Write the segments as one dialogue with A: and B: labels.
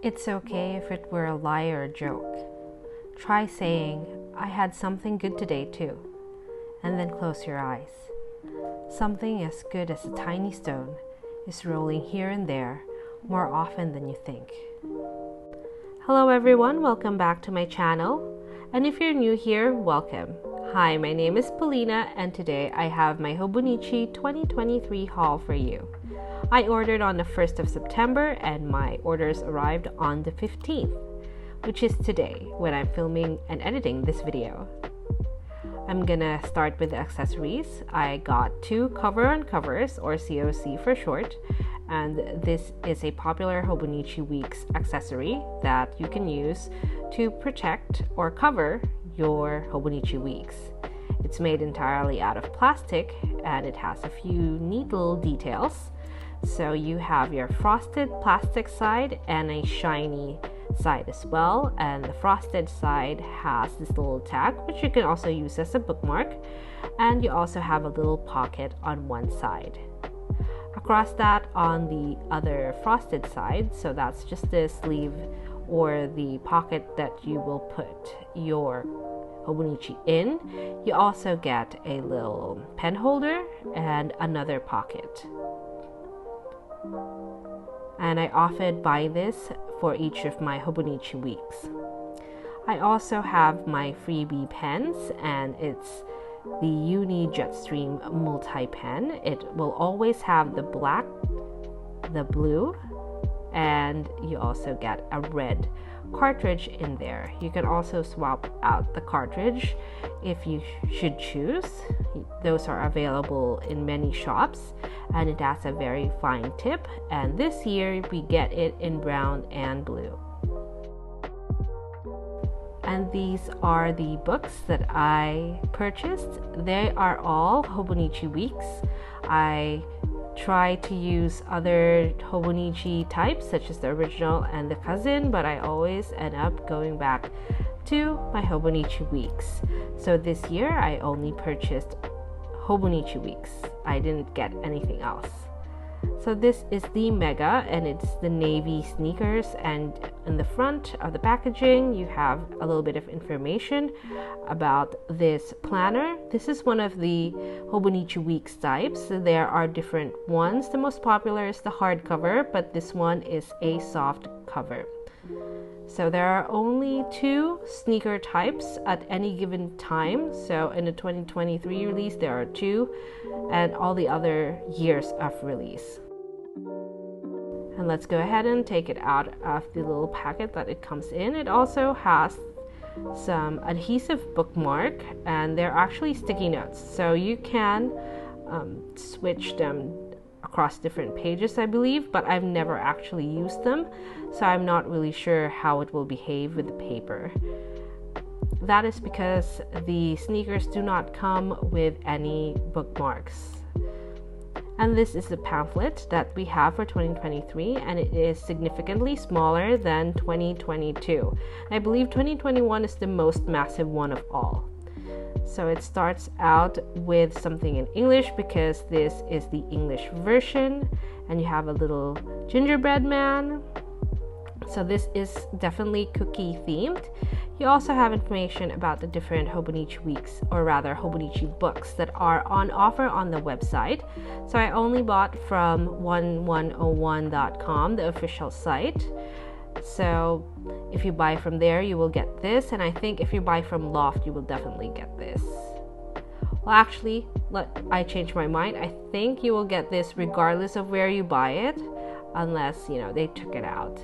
A: It's okay if it were a lie or a joke. Try saying, I had something good today too, and then close your eyes. Something as good as a tiny stone is rolling here and there more often than you think. Hello everyone, welcome back to my channel. And if you're new here, welcome. Hi, my name is Paulina, and today I have my Hobonichi 2023 haul for you. I ordered on the 1st of September and my orders arrived on the 15th, which is today when I'm filming and editing this video. I'm gonna start with the accessories. I got two cover-on-covers, or COC for short, and this is a popular Hobonichi Weeks accessory that you can use to protect or cover your Hobonichi Weeks. It's made entirely out of plastic and it has a few neat little details. So you have your frosted plastic side and a shiny side as well, and the frosted side has this little tag which you can also use as a bookmark, and you also have a little pocket on one side. Across that, on the other frosted side, so that's just the sleeve or the pocket that you will put your Hobonichi in, you also get a little pen holder and another pocket. And I often buy this for each of my Hobonichi Weeks. I also have my freebie pens, and it's the Uni Jetstream multi-pen. It will always have the black, the blue, and you also get a red cartridge in there. You can also swap out the cartridge if you should choose. Those are available in many shops, and it has a very fine tip, and this year we get it in brown and blue. And these are the books that I purchased. They are all Hobonichi Weeks. I try to use other Hobonichi types such as the original and the cousin, but I always end up going back to my Hobonichi Weeks. So this year I only purchased Hobonichi Weeks. I didn't get anything else. So this is the Mega, and it's the navy sneakers, and in the front of the packaging you have a little bit of information about this planner. This is one of the Hobonichi Weeks types. So there are different ones. The most popular is the hardcover, but this one is a soft cover. So there are only two sneaker types at any given time. So in the 2023 release there are two, and all the other years of release. And let's go ahead and take it out of the little packet that it comes in. It also has some adhesive bookmark, and they're actually sticky notes, so you can switch them across different pages, I believe, but I've never actually used them, so I'm not really sure how it will behave with the paper. That is because the sneakers do not come with any bookmarks. And this is the pamphlet that we have for 2023, and it is significantly smaller than 2022. I believe 2021 is the most massive one of all. So it starts out with something in English because this is the English version, and you have a little gingerbread man. So this is definitely cookie themed. You also have information about the different Hobonichi Weeks, or rather Hobonichi books that are on offer on the website. So I only bought from 1101.com, the official site. So if you buy from there, you will get this, and I think if you buy from Loft, you will definitely get this. Well, actually, I changed my mind. I think you will get this regardless of where you buy it, unless, they took it out.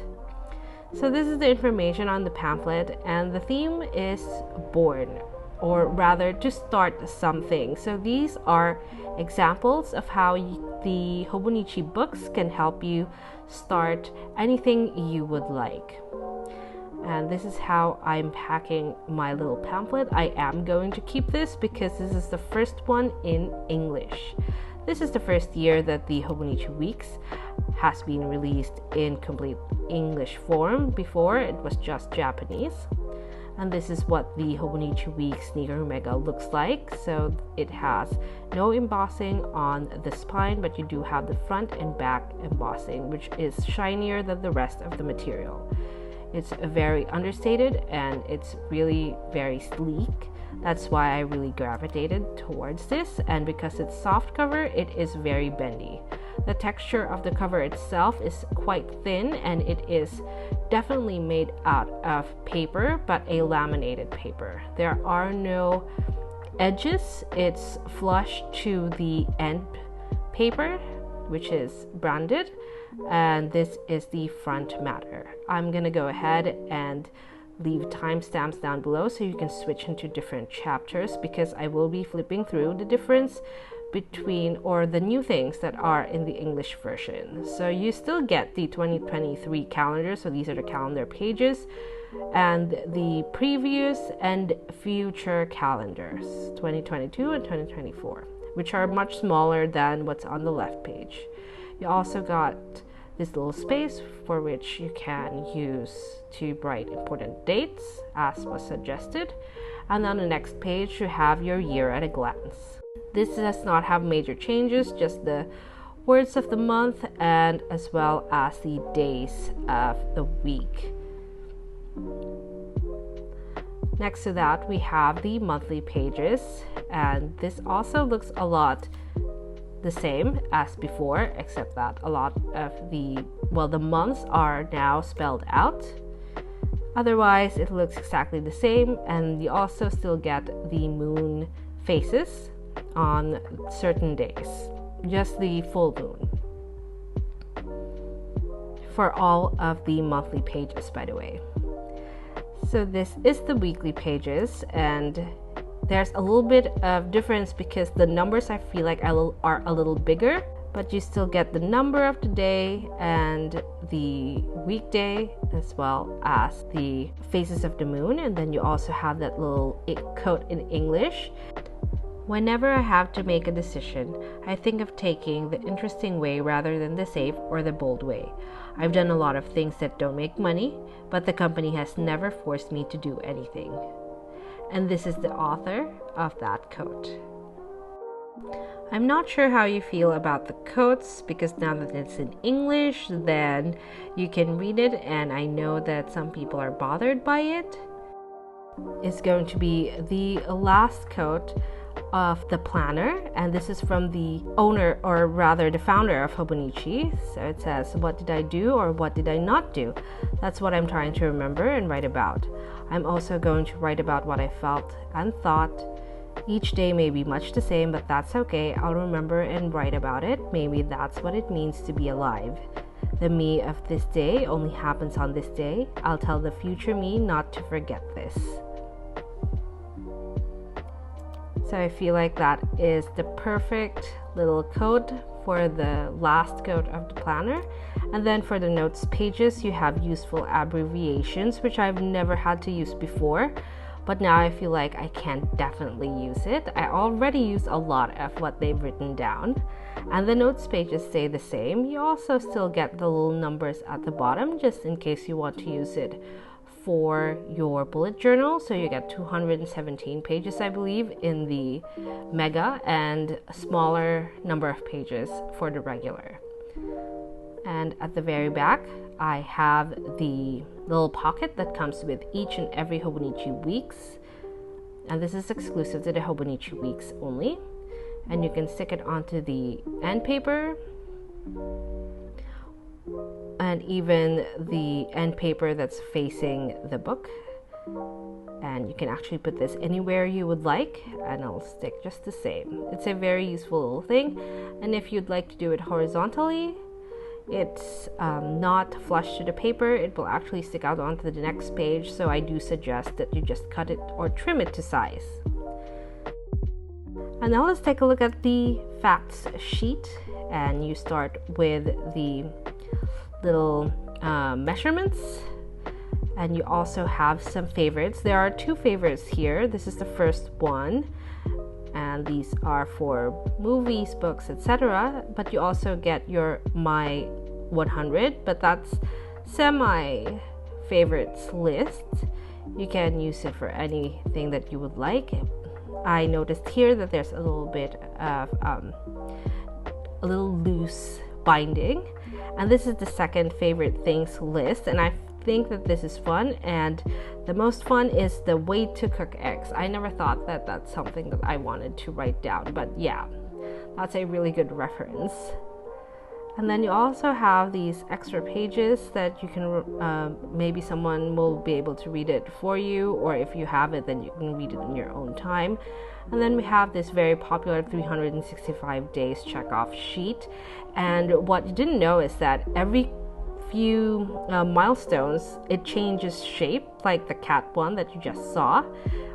A: So this is the information on the pamphlet, and the theme is born, or rather to start something. So these are examples of how the Hobonichi books can help you start anything you would like. And this is how I'm packing my little pamphlet. I am going to keep this because this is the first one in English. This is the first year that the Hobonichi Weeks has been released in complete English form. Before, it was just Japanese. And this is what the Hobonichi Weeks Sneaker Mega looks like. So it has no embossing on the spine, but you do have the front and back embossing, which is shinier than the rest of the material. It's very understated and it's really very sleek. That's why I really gravitated towards this, and because it's soft cover, it is very bendy. The texture of the cover itself is quite thin, and it is definitely made out of paper, but a laminated paper. There are no edges. It's flush to the end paper, which is branded, and this is the front matter. I'm gonna go ahead and leave timestamps down below so you can switch into different chapters, because I will be flipping through the difference between, or the new things that are in the English version. So you still get the 2023 calendar, so these are the calendar pages, and the previous and future calendars, 2022 and 2024, which are much smaller than what's on the left page. You also got this little space for which you can use to write important dates, as was suggested. And on the next page, you have your year at a glance. This does not have major changes, just the words of the month and as well as the days of the week. Next to that, we have the monthly pages, and this also looks a lot the same as before, except that a lot of the months are now spelled out. Otherwise, it looks exactly the same, and you also still get the moon phases on certain days, just the full moon for all of the monthly pages, by the way. So this is the weekly pages, and there's a little bit of difference because the numbers I feel like are a little bigger, but you still get the number of the day and the weekday, as well as the phases of the moon, and then you also have that little quote in English. Whenever I have to make a decision, I think of taking the interesting way rather than the safe or the bold way. I've done a lot of things that don't make money, but the company has never forced me to do anything. And this is the author of that quote. I'm not sure how you feel about the quotes, because now that it's in English, then you can read it, and I know that some people are bothered by it. It's going to be the last quote of the planner, and this is from the owner, or rather the founder of Hobonichi. So it says, what did I do or what did I not do? That's what I'm trying to remember and write about. I'm also going to write about what I felt and thought. Each day may be much the same, but that's okay. I'll remember and write about it. Maybe that's what it means to be alive. The me of this day only happens on this day. I'll tell the future me not to forget this. So I feel like that is the perfect little quote for the last quote of the planner. And then for the notes pages, you have useful abbreviations, which I've never had to use before, but now I feel like I can definitely use it. I already use a lot of what they've written down, and the notes pages stay the same. You also still get the little numbers at the bottom, just in case you want to use it for your bullet journal. So you get 217 pages, I believe, in the mega, and a smaller number of pages for the regular. And at the very back, I have the little pocket that comes with each and every Hobonichi Weeks, and this is exclusive to the Hobonichi Weeks only. And you can stick it onto the end paper, and even the end paper that's facing the book. And you can actually put this anywhere you would like, and it'll stick just the same. It's a very useful little thing, and if you'd like to do it horizontally, it's not flush to the paper, it will actually stick out onto the next page, so I do suggest that you just cut it or trim it to size. And now let's take a look at the facts sheet, and you start with the little measurements, and you also have some favorites. There are 2 favorites here. This is the first one, and these are for movies, books, etc. But you also get your My 100, but that's semi favorites list. You can use it for anything that you would like. I noticed here that there's a little bit of a little loose binding, and this is the second favorite things list, and I think that this is fun, and the most fun is the way to cook eggs. I never thought that that's something that I wanted to write down, but yeah, that's a really good reference. And then you also have these extra pages that you can, maybe someone will be able to read it for you, or if you have it, then you can read it in your own time. And then we have this very popular 365 days check-off sheet. And what you didn't know is that every few milestones, it changes shape, like the cat one that you just saw.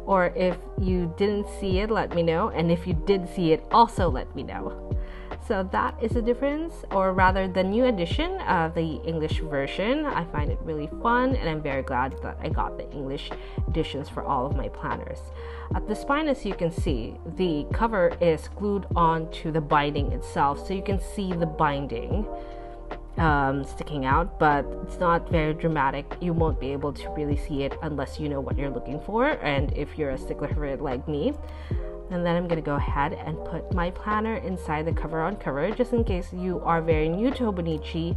A: Or if you didn't see it, let me know. And if you did see it, also let me know. So that is the difference, or rather the new edition of the English version. I find it really fun, and I'm very glad that I got the English editions for all of my planners. At the spine, as you can see, the cover is glued onto the binding itself, so you can see the binding sticking out, but it's not very dramatic. You won't be able to really see it unless you know what you're looking for, and if you're a stickler for it like me. And then I'm going to go ahead and put my planner inside the cover on cover, just in case you are very new to Hobonichi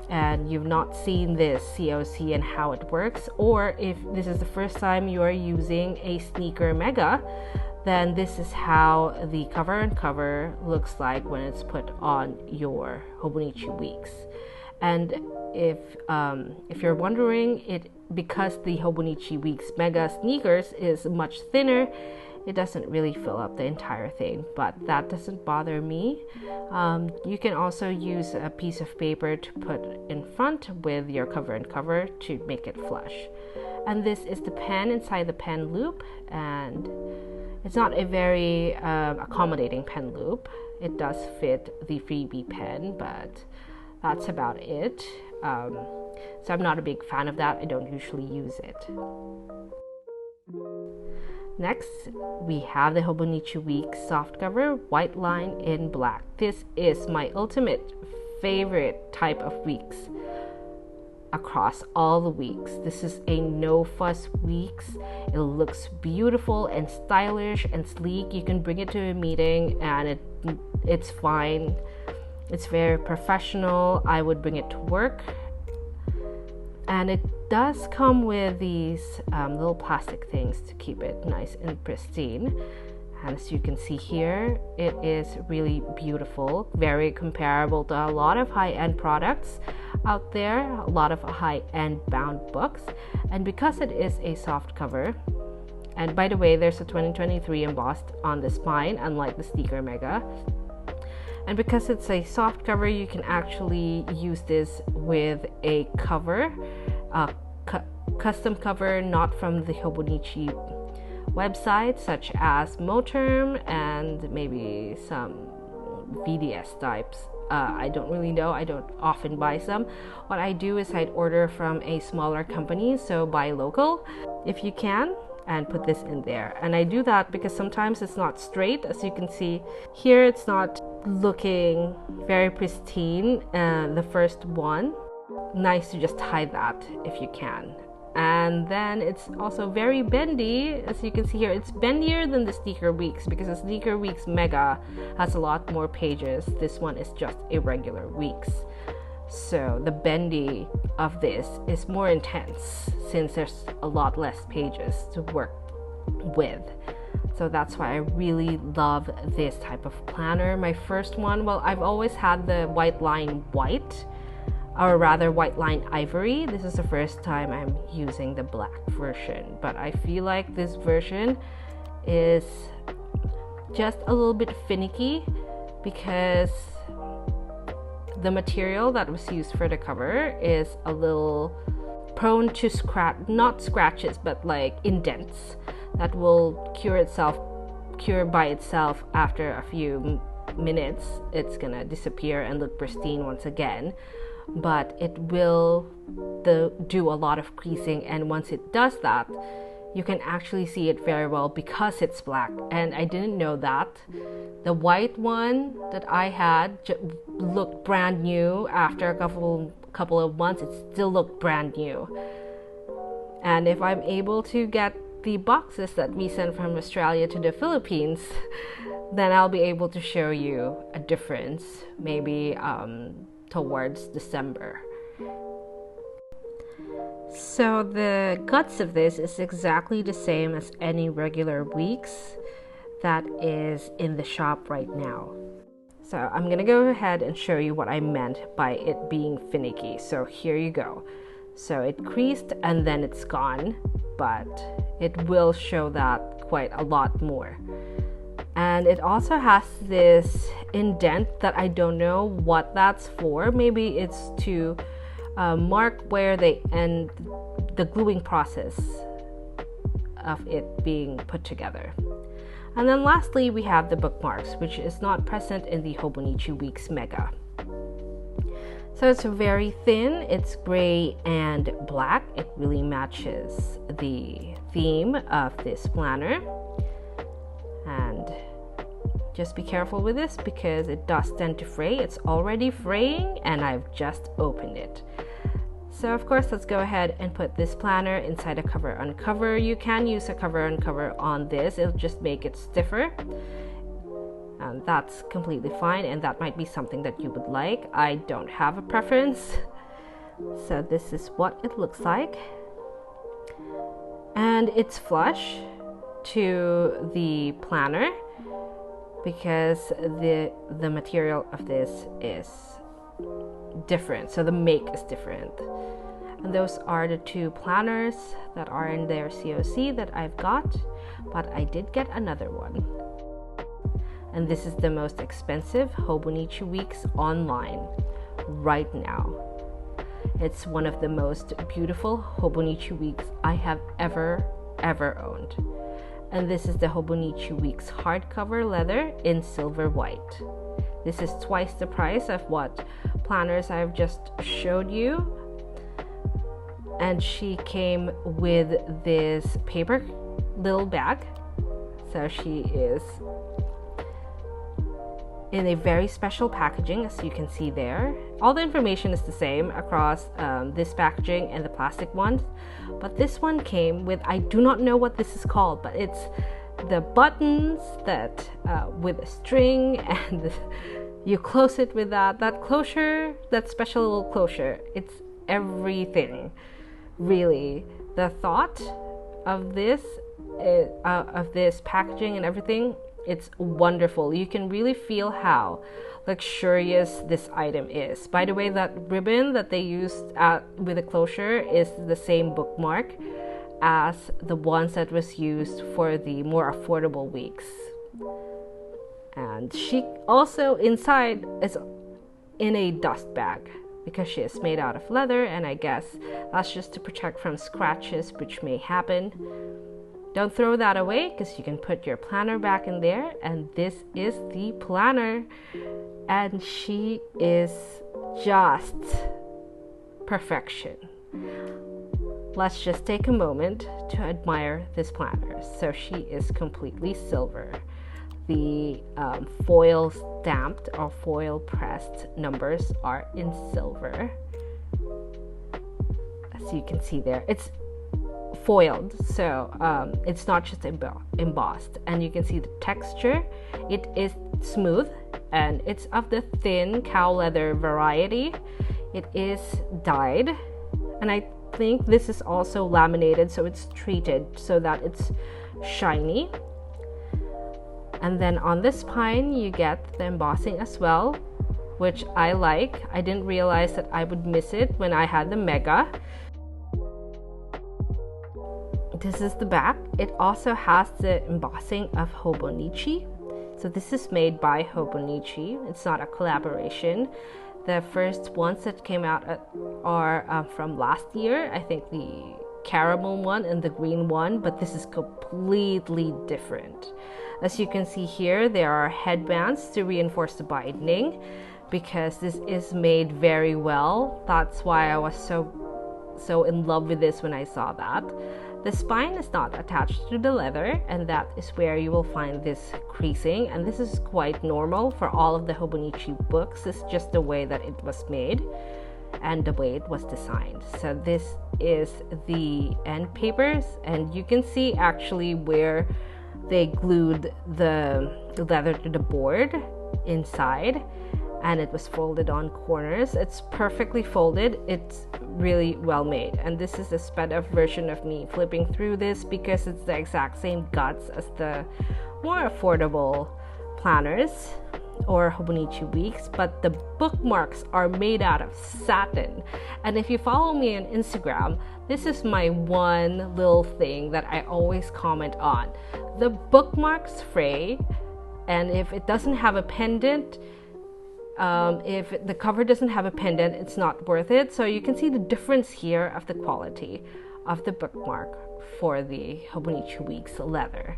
A: and you've not seen this COC and how it works, or if this is the first time you are using a 𝒕𝒉𝒊𝒔, then this is how the cover on cover looks like when it's put on your Hobonichi Weeks. And if you're wondering, because the Hobonichi Weeks Mega sneakers is much thinner, it doesn't really fill up the entire thing, but that doesn't bother me. You can also use a piece of paper to put in front with your cover and cover to make it flush. And this is the pen inside the pen loop, and it's not a very accommodating pen loop. It does fit the Freebie pen, but that's about it. So I'm not a big fan of that. I don't usually use it. Next, we have the Hobonichi Weeks softcover, white line in black. This is my ultimate favorite type of weeks across all the weeks. This is a no fuss weeks. It looks beautiful and stylish and sleek. You can bring it to a meeting and it's fine. It's very professional. I would bring it to work. And it does come with these little plastic things to keep it nice and pristine. And as you can see here, it is really beautiful, very comparable to a lot of high-end products out there, a lot of high-end bound books. And because it is a soft cover, and by the way, there's a 2023 embossed on the spine, unlike the 𝒕𝒉𝒊𝒔. And because it's a soft cover, you can actually use this with a cover, custom cover not from the Hobonichi website, such as Moterm and maybe some VDS types. I don't really know. I don't often buy some. What I do is I'd order from a smaller company, so buy local if you can, and put this in there. And I do that because sometimes it's not straight. As you can see here, it's not looking very pristine. The first one, nice to just hide that if you can. And then it's also very bendy. As you can see here, it's bendier than the Sneaker Weeks because the Sneaker Weeks Mega has a lot more pages. This one is just a regular Weeks. So the bendy of this is more intense since there's a lot less pages to work with. So that's why I really love this type of planner. My first one, well, I've always had the white line white, or rather white line ivory. This is the first time I'm using the black version, but I feel like this version is just a little bit finicky because the material that was used for the cover is a little prone to not scratches, but like indents that will cure by itself after a few minutes. It's gonna disappear and look pristine once again, but it will do a lot of creasing, and once it does that, you can actually see it very well because it's black. And I didn't know that. The white one that I had looked brand new. After a couple of months, it still looked brand new. And if I'm able to get the boxes that we sent from Australia to the Philippines, then I'll be able to show you a difference, maybe towards December. So the guts of this is exactly the same as any regular Weeks that is in the shop right now. So I'm gonna go ahead and show you what I meant by it being finicky. So here you go. So it creased and then it's gone, but it will show that quite a lot more. And it also has this indent that I don't know what that's for. Maybe it's to mark where they end the gluing process of it being put together. And then lastly, we have the bookmarks, which is not present in the Hobonichi Weeks Mega. So it's very thin, it's gray and black. It really matches the theme of this planner. And just be careful with this because it does tend to fray. It's already fraying and I've just opened it. So of course, let's go ahead and put this planner inside a cover uncover. You can use a cover uncover on this. It'll just make it stiffer. And that's completely fine, and that might be something that you would like. I don't have a preference. So this is what it looks like. And it's flush to the planner because the material of this is different, so the make is different. And those are the two planners that are in their COC that I've got, but I did get another one. And this is the most expensive Hobonichi Weeks online right now. It's one of the most beautiful Hobonichi Weeks I have ever owned. And this is the Hobonichi Weeks hardcover leather in silver white. This is twice the price of what planners I've just showed you. And she came with this paper little bag. So she is in a very special packaging, as you can see there. All the information is the same across this packaging and the plastic ones, but this one came with, I do not know what this is called, but it's the buttons that with a string, and you close it with that closure, that special little closure. It's everything, really. The thought of this packaging and everything, it's wonderful. You can really feel how luxurious this item is. By the way, that ribbon that they used with the closure is the same bookmark as the ones that was used for the more affordable weeks. And she also inside is in a dust bag because she is made out of leather, and I guess that's just to protect from scratches which may happen. Don't throw that away because you can put your planner back in there, and this is the planner, and she is just perfection. Let's just take a moment to admire this planner. So she is completely silver. The foil stamped or foil pressed numbers are in silver, as you can see there. It's foiled, so it's not just embossed, and you can see the texture. It is smooth and it's of the thin cow leather variety. It is dyed, and I think this is also laminated, so it's treated so that it's shiny. And then on this spine you get the embossing as well, which I like. I didn't realize that I would miss it when I had the Mega. This is the back. It also has the embossing of Hobonichi. So this is made by Hobonichi. It's not a collaboration. The first ones that came out are from last year. I think the caramel one and the green one, but this is completely different. As you can see here, there are headbands to reinforce the binding because this is made very well. That's why I was so in love with this when I saw that. The spine is not attached to the leather, and that is where you will find this creasing, and this is quite normal for all of the Hobonichi books. It's just the way that it was made and the way it was designed. So this is the end papers, and you can see actually where they glued the leather to the board inside, and it was folded on corners. It's perfectly folded. It's really well made, and this is the sped up version of me flipping through this because it's the exact same guts as the more affordable planners or Hobonichi Weeks, but the bookmarks are made out of satin. And if you follow me on Instagram, this is my one little thing that I always comment on. The bookmarks fray, and if it doesn't have a pendant, if the cover doesn't have a pendant, it's not worth it. So you can see the difference here of the quality of the bookmark for the Hobonichi Weeks leather.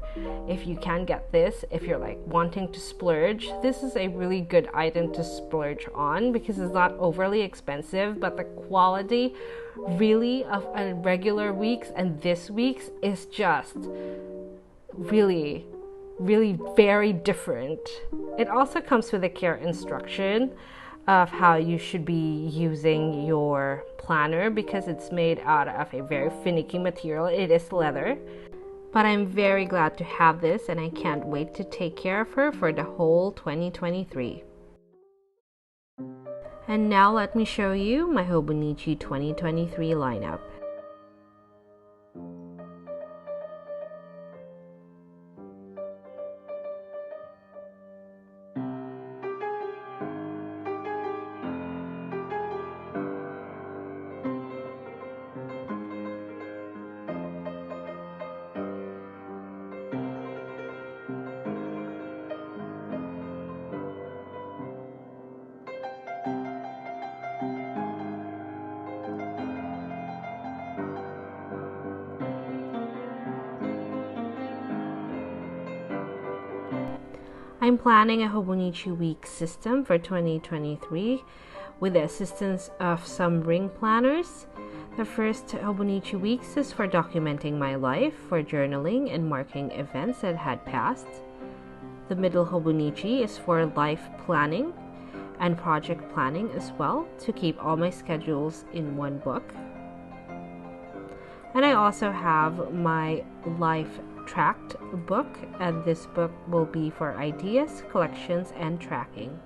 A: If you can get this, if you're like wanting to splurge, this is a really good item to splurge on because it's not overly expensive, but the quality really of a regular Weeks and this Weeks is just really very different. It also comes with a care instruction of how you should be using your planner because it's made out of a very finicky material. It is leather, but I'm very glad to have this, and I can't wait to take care of her for the whole 2023. And now let me show you my Hobonichi 2023 lineup. I'm planning a Hobonichi Weeks system for 2023 with the assistance of some ring planners. The first Hobonichi Weeks is for documenting my life, for journaling and marking events that had passed. The middle Hobonichi is for life planning and project planning as well, to keep all my schedules in one book. And I also have my life tracked book, and this book will be for ideas, collections, and tracking.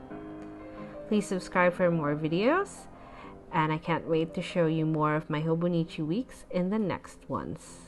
A: Please subscribe for more videos, and I can't wait to show you more of my Hobonichi Weeks in the next ones.